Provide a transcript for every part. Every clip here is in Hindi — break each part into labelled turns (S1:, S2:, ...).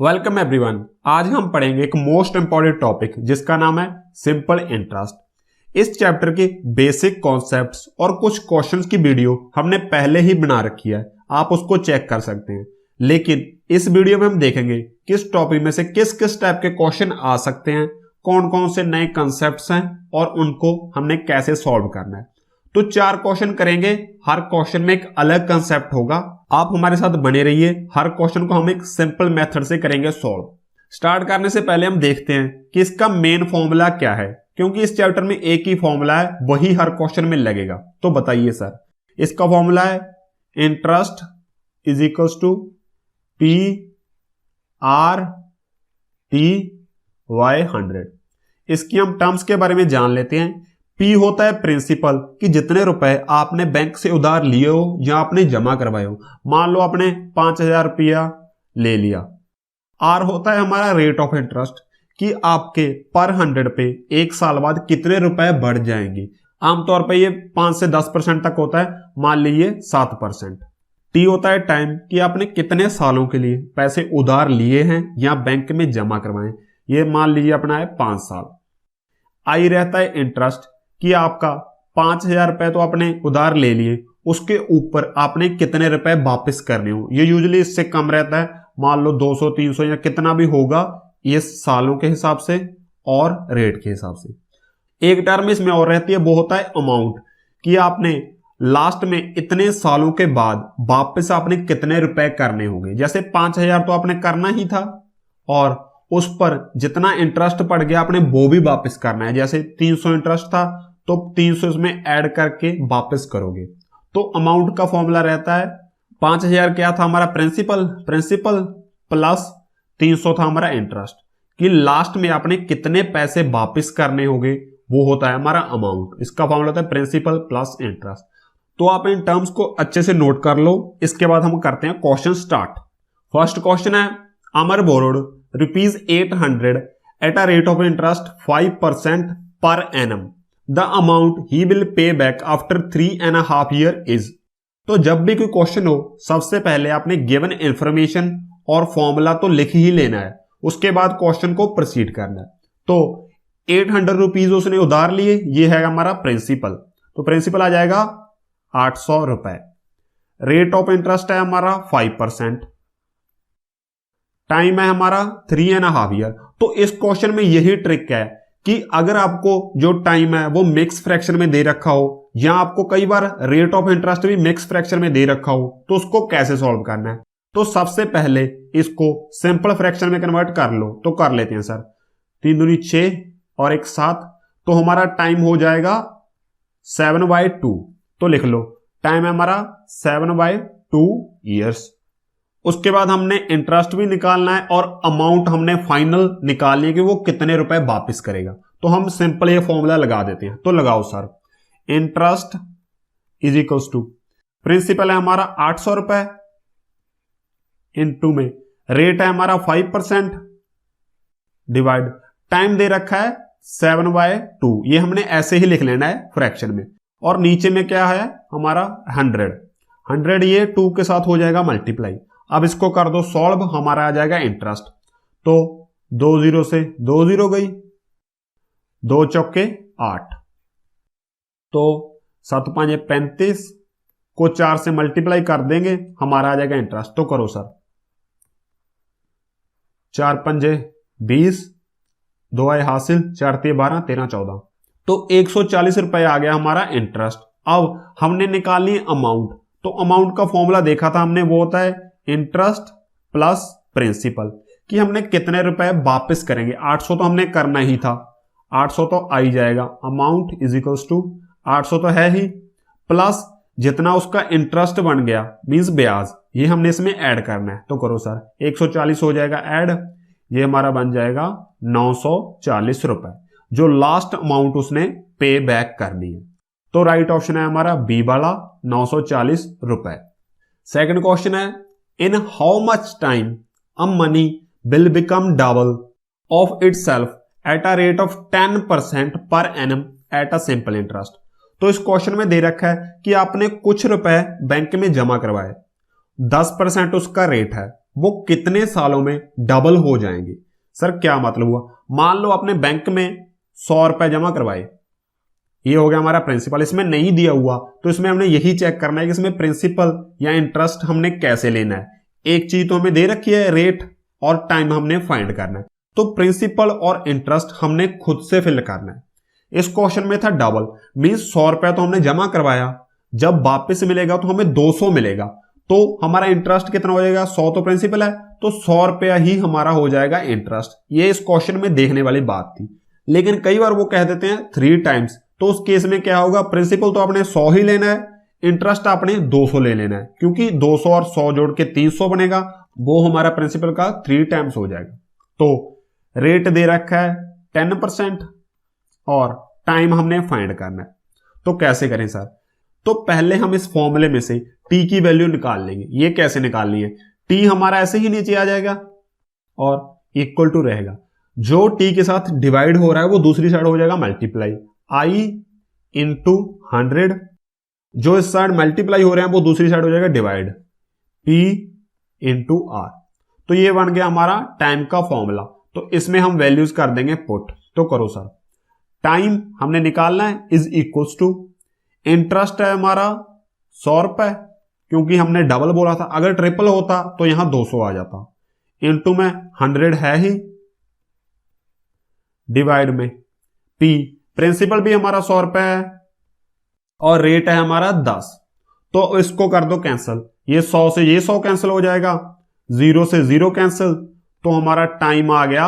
S1: Welcome everyone. आज हम पढ़ेंगे एक मोस्ट इंपॉर्टेंट टॉपिक जिसका नाम है सिंपल इंटरेस्ट। इस चैप्टर के बेसिक कॉन्सेप्ट्स और कुछ क्वेश्चंस की वीडियो हमने पहले ही बना रखी है, आप उसको चेक कर सकते हैं। लेकिन इस वीडियो में हम देखेंगे किस टॉपिक में से किस किस टाइप के क्वेश्चन आ सकते हैं, कौन कौन से नए कंसेप्ट्स हैं और उनको हमने कैसे सॉल्व करना है। तो 4 क्वेश्चन करेंगे, हर क्वेश्चन में एक अलग कंसेप्ट होगा। आप हमारे साथ बने रहिए, हर क्वेश्चन को हम एक सिंपल मेथड से करेंगे सॉल्व। स्टार्ट करने से पहले हम देखते हैं कि इसका मेन फॉर्मूला क्या है, क्योंकि इस चैप्टर में एक ही फॉर्मूला है, वही हर क्वेश्चन में लगेगा। तो बताइए सर, इसका फॉर्मूला है interest is equals to P R T by 100। इसकी हम टर्म्स के बारे में जान लेते हैं। P होता है प्रिंसिपल, कि जितने रुपए आपने बैंक से उधार लिए हो या आपने जमा करवाए हो। मान लो आपने 5,000 रुपया ले लिया। R होता है हमारा रेट ऑफ इंटरेस्ट, कि आपके पर 100 पे 1 साल बाद कितने रुपए बढ़ जाएंगे। आमतौर पे ये 5 से 10% तक होता है, मान लीजिए 7%। T होता है टाइम, कि आपने कितने सालों के लिए पैसे उधार लिए हैं या बैंक में जमा करवाए, ये मान लीजिए अपना है 5 साल। I रहता है इंटरेस्ट, कि आपका 5,000 रुपए तो आपने उधार ले लिए, उसके ऊपर आपने कितने रुपए वापस करने हो। ये यूजुअली इससे कम रहता है, मान लो 200 300 या कितना भी होगा, ये सालों के हिसाब से और रेट के हिसाब से। एक टर्म इसमें और रहती है, वो होता है अमाउंट, कि आपने लास्ट में इतने सालों के बाद वापस आपने कितने रुपए करने होंगे। जैसे 5,000 तो आपने करना ही था और उस पर जितना इंटरेस्ट पड़ गया आपने वो भी वापस करना है। जैसे 300 इंटरेस्ट था तो 300 इसमें ऐड करके वापस करोगे। तो अमाउंट का फॉर्मूला रहता है 5,000 क्या था हमारा प्रिंसिपल प्लस 300 था हमारा इंटरेस्ट, कि लास्ट में आपने कितने पैसे वापस करने होंगे, वो होता है हमारा अमाउंट। इसका फॉर्मूला होता है प्रिंसिपल प्लस इंटरेस्ट। तो आप इन टर्म्स को अच्छे से नोट कर लो। इसके बाद हम करते हैं क्वेश्चन स्टार्ट। फर्स्ट क्वेश्चन है, Amar borrowed ₹800 at a rate of interest 5% per annum. The amount he will pay back after 3.5 year is. तो जब भी कोई क्वेश्चन हो, सबसे पहले आपने गिवन इंफॉर्मेशन और फॉर्मूला तो लिख ही लेना है, उसके बाद क्वेश्चन को प्रोसीड करना है। तो 800 रुपीज उसने उधार लिए, ये है हमारा प्रिंसिपल, तो प्रिंसिपल आ जाएगा 800 रुपए। रेट ऑफ इंटरेस्ट है हमारा 5%, टाइम है हमारा 3.5 ईयर। तो इस क्वेश्चन में यही ट्रिक है कि अगर आपको जो टाइम है वो मिक्स फ्रैक्शन में दे रखा हो, या आपको कई बार रेट ऑफ इंटरेस्ट भी मिक्स फ्रैक्शन में दे रखा हो, तो उसको कैसे सॉल्व करना है। तो सबसे पहले इसको सिंपल फ्रैक्शन में कन्वर्ट कर लो। तो कर लेते हैं सर, 3 दूनी 6 और 1 7, तो हमारा टाइम हो जाएगा 7/2। तो लिख लो, टाइम है हमारा 7/2 ईयर्स। उसके बाद हमने इंटरेस्ट भी निकालना है और अमाउंट हमने फाइनल निकालनी है कि वो कितने रुपए वापस करेगा। तो हम सिंपल ये फॉर्मूला लगा देते हैं। तो लगाओ sir, interest is equals to principal है हमारा 800 रुपए, इनटू में रेट है हमारा 5%, डिवाइड टाइम दे रखा है 7/2। ये हमने ऐसे ही लिख लेना है फ्रैक्शन में। और नीचे में क्या है हमारा 100, ये 2 के साथ हो जाएगा मल्टीप्लाई। अब इसको कर दो सॉल्व, हमारा आ जाएगा इंटरेस्ट। तो 2 0 से 2 0 गई, 2 चौके 8, तो 7 5 35 को 4 से मल्टीप्लाई कर देंगे, हमारा आ जाएगा इंटरेस्ट। तो करो सर, 4 5 20, 2 आए हासिल, 4 3 12 13 14, तो 140 रुपए आ गया हमारा इंटरेस्ट। अब हमने निकालनी अमाउंट। तो अमाउंट का फॉर्मूला देखा था हमने, वो होता है इंटरेस्ट प्लस प्रिंसिपल, कि हमने कितने रुपए वापस करेंगे। 800 तो हमने करना ही था, 800 तो आ ही जाएगा। अमाउंट इज इक्वल्स टू 800 तो है ही, प्लस जितना उसका इंटरेस्ट बन गया मींस ब्याज, ये हमने इसमें ऐड करना है। तो करो सर, 140 हो जाएगा ऐड, ये हमारा बन जाएगा 940 रुपए, जो लास्ट अमाउंट उसने पे बैक करनी है। तो राइट ऑप्शन है हमारा बी वाला, 940 रुपए। सेकंड क्वेश्चन है, in how much time a money will become double of itself eight a rate of 10% पर annum at a simple interest. तो इस क्वेश्चन में दे रखा है कि आपने कुछ रुपए बैंक में जमा करवाए, 10% उसका रेट है, वो कितने सालों में डबल हो जाएंगे। सर क्या मतलब हुआ, मान लो आपने बैंक में 100 रुपए जमा करवाए, ये हो गया हमारा प्रिंसिपल, इसमें नहीं दिया हुआ तो इसमें हमने यही चेक करना है कि इसमें प्रिंसिपल या इंटरेस्ट हमने कैसे लेना है। एक चीज तो हमें दे रखी है रेट, और टाइम हमने फाइंड करना है, तो प्रिंसिपल और इंटरेस्ट हमने खुद से फिल करना है। इस क्वेश्चन में था डबल, मींस 100 रुपया तो हमने जमा करवाया, जब वापस मिलेगा तो हमें 200 मिलेगा, तो हमारा इंटरेस्ट कितना हो जाएगा, 100 तो प्रिंसिपल है, तो 100 रुपया ही हमारा हो जाएगा इंटरेस्ट। ये इस क्वेश्चन में देखने वाली बात थी। लेकिन कई बार वो कह देते हैं 3 टाइम्स, तो उस केस में क्या होगा, प्रिंसिपल तो आपने 100 ही लेना है, इंटरेस्ट आपने 200 ले लेना है, क्योंकि 200 और 100 जोड़ के 300 बनेगा, वो हमारा प्रिंसिपल का 3 टाइम्स हो जाएगा। तो रेट दे रखा है 10% और टाइम हमने फाइंड करना है। तो कैसे करें सर, तो पहले हम इस फॉर्मूले में से टी की वैल्यू निकाल लेंगे। ये कैसे निकालनी है, टी हमारा ऐसे ही नीचे आ जाएगा और इक्वल टू रहेगा, जो टी के साथ डिवाइड हो रहा है वो दूसरी साइड हो जाएगा मल्टीप्लाई, आई इंटू 100, जो इस साइड मल्टीप्लाई हो रहे हैं वो दूसरी साइड हो जाएगा डिवाइड, पी इंटू आर। तो ये बन गया हमारा टाइम का फॉर्मूला। तो इसमें हम वैल्यूज कर देंगे पुट। तो करो सर, टाइम हमने निकालना है इज इक्वल्स टू, इंटरेस्ट है हमारा 100 रुपए, क्योंकि हमने डबल बोला था, अगर ट्रिपल होता तो यहां 200 आ जाता, इंटू में 100 है ही, डिवाइड में पी, प्रिंसिपल भी हमारा 100 रुपए है और रेट है हमारा 10, तो इसको कर दो कैंसिल, ये 100 से ये 100 कैंसिल हो जाएगा, 0 से 0 कैंसिल, तो हमारा टाइम आ गया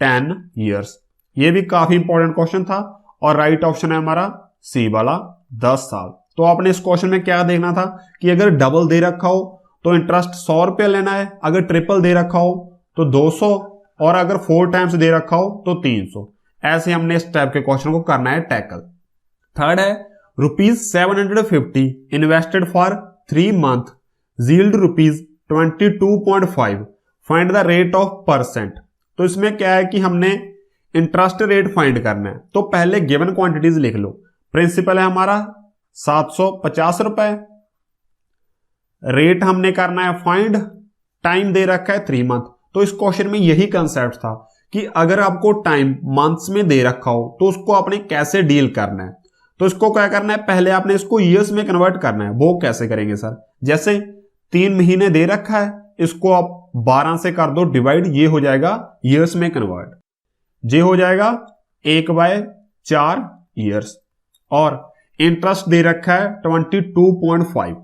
S1: 10 ईयर्स। ये भी काफी इंपॉर्टेंट क्वेश्चन था और राइट ऑप्शन है हमारा सी वाला 10 साल। तो आपने इस क्वेश्चन में क्या देखना था कि अगर डबल दे रखा हो तो इंटरेस्ट 100 रुपये लेना है, अगर ट्रिपल दे रखा हो तो 200, और अगर 4 टाइम्स दे रखा हो तो 300। ऐसे हमने इस टाइप के क्वेश्चन को करना है टैकल। थर्ड है ₹750 invested for 3 month yield ₹22.5, find the rate of %। तो इसमें क्या है कि हमने इंटरेस्ट रेट फाइंड करना है। तो पहले गिवन क्वांटिटीज लिख लो, प्रिंसिपल है हमारा 750 रुपए, रेट हमने करना है फाइंड, टाइम दे रखा है 3 मंथ। तो इस क्वेश्चन में यही कंसेप्ट था कि अगर आपको टाइम मंथ्स में दे रखा हो तो उसको आपने कैसे डील करना है। तो इसको क्या करना है, पहले आपने इसको ईयर्स में कन्वर्ट करना है। वो कैसे करेंगे सर, जैसे 3 महीने दे रखा है, इसको आप 12 से कर दो डिवाइड, ये हो जाएगा ईयर्स में कन्वर्ट, ये हो जाएगा 1/4 ईयर्स, और इंटरेस्ट दे रखा है 22.5।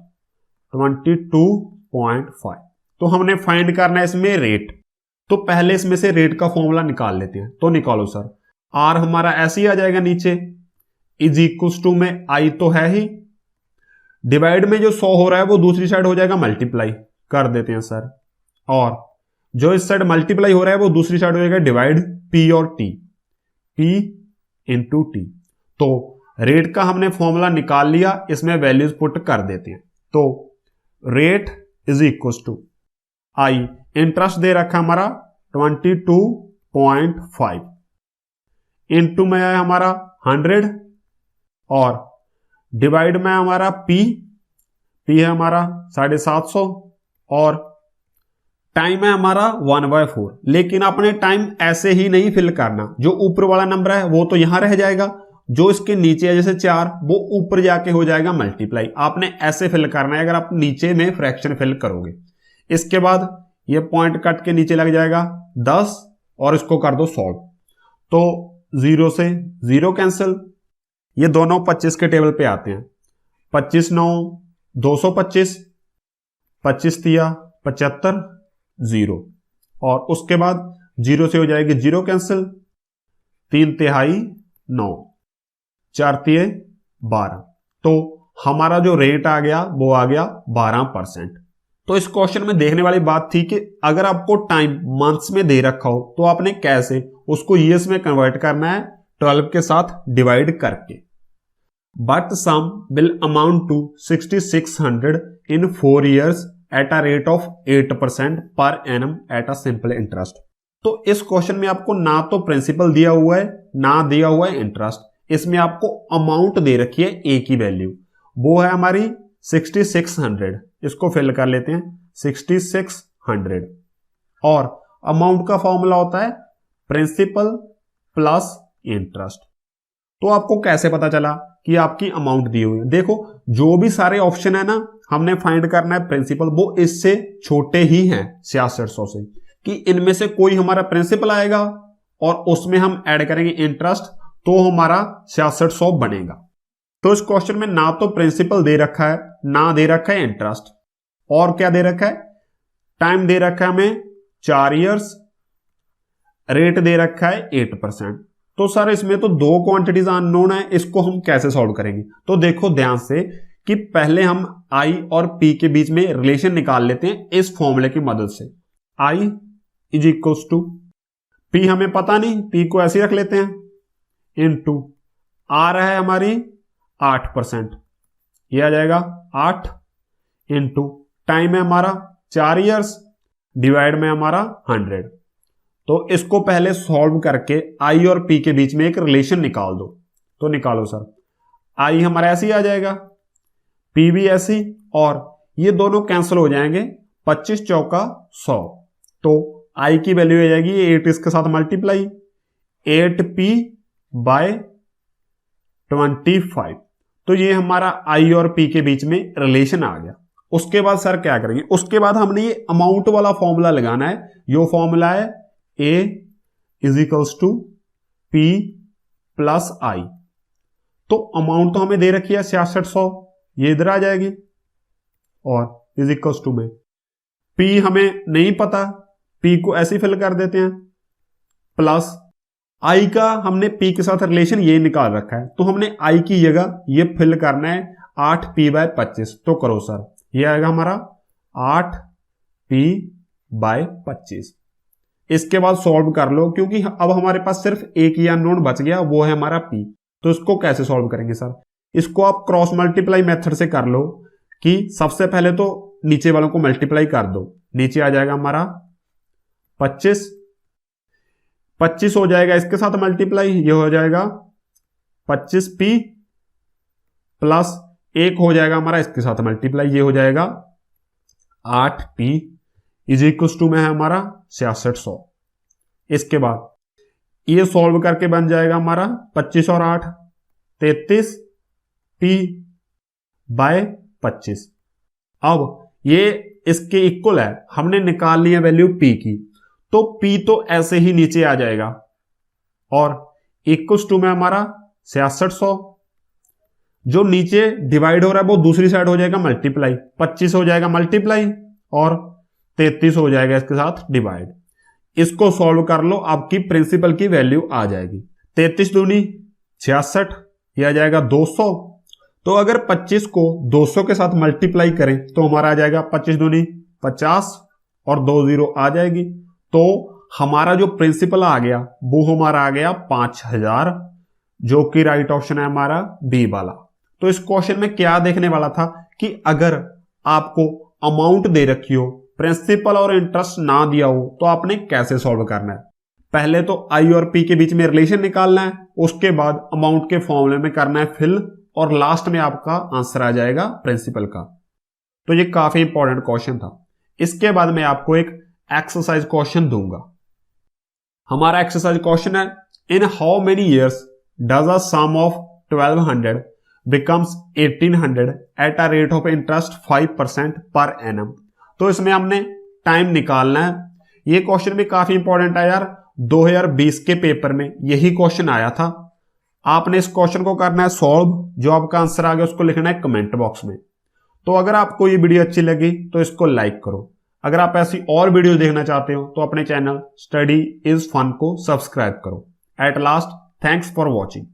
S1: तो हमने फाइंड करना है इसमें रेट। तो पहले इसमें से रेट का फॉर्मूला निकाल लेते हैं। तो निकालो सर, आर हमारा ऐसे ही आ जाएगा नीचे, इज इक्वल्स टू में आई तो है ही, डिवाइड में जो 100 हो रहा है वो दूसरी साइड हो जाएगा मल्टीप्लाई, कर देते हैं सर, और जो इस साइड मल्टीप्लाई हो रहा है वो दूसरी साइड हो जाएगा डिवाइड, पी और टी, पी इंटू टी। तो रेट का हमने फॉर्मूला निकाल लिया, इसमें वैल्यूज पुट कर देते हैं। तो rate is equals to I, interest दे रखा हमारा 22.5, इंटू में है हमारा 100, और डिवाइड में हमारा पी है हमारा 750, और टाइम है हमारा 1/4। लेकिन आपने टाइम ऐसे ही नहीं फिल करना, जो ऊपर वाला नंबर है वो तो यहां रह जाएगा, जो इसके नीचे है जैसे 4 वो ऊपर जाके हो जाएगा मल्टीप्लाई। आपने ऐसे फिल करना है अगर आप नीचे में फ्रैक्शन फिल करोगे। इसके बाद ये पॉइंट कट के नीचे लग जाएगा 10, और इसको कर दो सॉल्व, तो 0 से 0 कैंसिल, ये दोनों 25 के टेबल पे आते हैं, 25 9 225, 25 तिया 75, 0, और उसके बाद 0 से हो जाएगी 0 कैंसिल, 3 तिहाई 9, 4 तिये 12। तो हमारा जो रेट आ गया वो आ गया 12%। तो इस क्वेश्चन में देखने वाली बात थी कि अगर आपको टाइम मंथ्स में दे रखा हो तो आपने कैसे उसको ईयर्स में कन्वर्ट करना है 12 के साथ डिवाइड करके। But sum will amount to 6600 in 4 years at a rate of 8% per annum at a simple interest. तो इस क्वेश्चन में आपको ना तो प्रिंसिपल दिया हुआ है ना दिया हुआ है इंटरेस्ट, इसमें आपको अमाउंट दे रखी है ए की वैल्यू, वो है हमारी 6600, इसको फिल कर लेते हैं 6600, और अमाउंट का फॉर्मूला होता है प्रिंसिपल प्लस इंटरेस्ट। तो आपको कैसे पता चला कि आपकी अमाउंट दी हुई है? देखो, जो भी सारे ऑप्शन है ना, हमने फाइंड करना है प्रिंसिपल, वो इससे छोटे ही हैं 6600 से, कि इनमें से कोई हमारा प्रिंसिपल आएगा और उसमें हम ऐड करेंगे इंटरेस्ट, तो हमारा 6600 बनेगा। तो इस क्वेश्चन में ना तो प्रिंसिपल दे रखा है, ना दे रखा है इंटरेस्ट, और क्या दे रखा है? टाइम दे रखा है हमें 4 इयर्स, रेट दे रखा है 8%। तो सर इसमें तो दो क्वांटिटीज अननोन है, इसको हम कैसे सॉल्व करेंगे? तो देखो ध्यान से कि पहले हम I और P के बीच में रिलेशन निकाल लेते हैं इस फॉर्मूले की मदद से। I is equals to P, हमें पता नहीं, P को ऐसे रख लेते हैं, इनटू आ रहा है हमारी 8%, ये आ जाएगा 8, इनटू टाइम है हमारा 4 इयर्स, डिवाइड में हमारा 100। तो इसको पहले सॉल्व करके I और P के बीच में एक रिलेशन निकाल दो। तो निकालो सर, I हमारा ऐसे ही आ जाएगा, P भी ऐसे ही, और ये दोनों कैंसिल हो जाएंगे, 25 चौका 100। तो I की वैल्यू आ जाएगी 8 इसके साथ मल्टीप्लाई, 8P बाय 25। तो ये हमारा I और P के बीच में रिलेशन आ गया। उसके बाद सर क्या करेंगे? उसके बाद हमने ये अमाउंट वाला फॉर्मूला लगाना है। जो फॉर्मूला है A is equals to P plus I। तो अमाउंट तो हमें दे रखी है 6600, ये इधर आ जाएगी, और इज इक्वल्स टू में P हमें नहीं पता, P को ऐसे फिल कर देते हैं, प्लस I का हमने P के साथ रिलेशन ये निकाल रखा है, तो हमने I की जगह ये फिल करना है 8P बाय 25। तो करो सर, ये आएगा हमारा 8P बाय 25। इसके बाद सॉल्व कर लो, क्योंकि अब हमारे पास सिर्फ एक ही अननोन बच गया, वो है हमारा P। तो इसको कैसे सॉल्व करेंगे सर? इसको आप क्रॉस मल्टीप्लाई मेथड से कर लो, कि सबसे पहले तो नीचे वालों को मल्टीप्लाई कर दो, नीचे आ जाएगा हमारा 25, 25 हो जाएगा इसके साथ मल्टीप्लाई, ये हो जाएगा 25P प्लस एक हो जाएगा हमारा इसके साथ मल्टीप्लाई, ये हो जाएगा 8P इज इक्वल टू में है हमारा 6600। इसके बाद ये सॉल्व करके बन जाएगा हमारा 25 और 8 33P बाय 25। अब ये इसके इक्वल है, हमने निकाल लिया वैल्यू P की, तो P तो ऐसे ही नीचे आ जाएगा, और इक्वल टू में हमारा 6600। जो नीचे डिवाइड हो रहा है वो दूसरी साइड हो जाएगा मल्टीप्लाई, 25 हो जाएगा मल्टीप्लाई और 33 हो जाएगा इसके साथ डिवाइड। इसको सॉल्व कर लो, आपकी प्रिंसिपल की वैल्यू आ जाएगी 33 दूनी 66, यह आ जाएगा 200। तो अगर 25 को 200 के साथ मल्टीप्लाई करें तो हमारा आ जाएगा 25 दूनी 50 और 2 0 आ जाएगी। तो हमारा जो प्रिंसिपल आ गया वो हमारा आ गया 5000, जो कि राइट ऑप्शन है हमारा बी वाला। तो इस क्वेश्चन में क्या देखने वाला था कि अगर आपको अमाउंट दे रखी हो, प्रिंसिपल और इंटरेस्ट ना दिया हो, तो आपने कैसे सॉल्व करना है? पहले तो I और P के बीच में रिलेशन निकालना है, उसके बाद अमाउंट के फॉर्मूले में करना है फिल, और लास्ट में आपका आंसर आ जाएगा प्रिंसिपल का। तो ये काफी इंपॉर्टेंट क्वेश्चन था। इसके बाद मैं आपको एक एक्सरसाइज क्वेश्चन दूंगा। हमारा एक्सरसाइज क्वेश्चन है, in how many years does a sum of 1200 becomes 1800 at a rate of interest 5% per annum. तो इसमें हमने टाइम निकालना है। ये क्वेश्चन भी काफी इंपॉर्टेंट है यार, 2020 के पेपर में यही क्वेश्चन आया था। आपने इस क्वेश्चन को करना है सॉल्व, जो आपका आंसर आ गया उसको लिखना है कमेंट बॉक्स में। तो अगर आपको ये वीडियो अच्छी लगी तो इसको लाइक करो। अगर आप ऐसी और वीडियो देखना चाहते हो तो अपने चैनल स्टडी इज फन को सब्सक्राइब करो। At last, thanks for watching.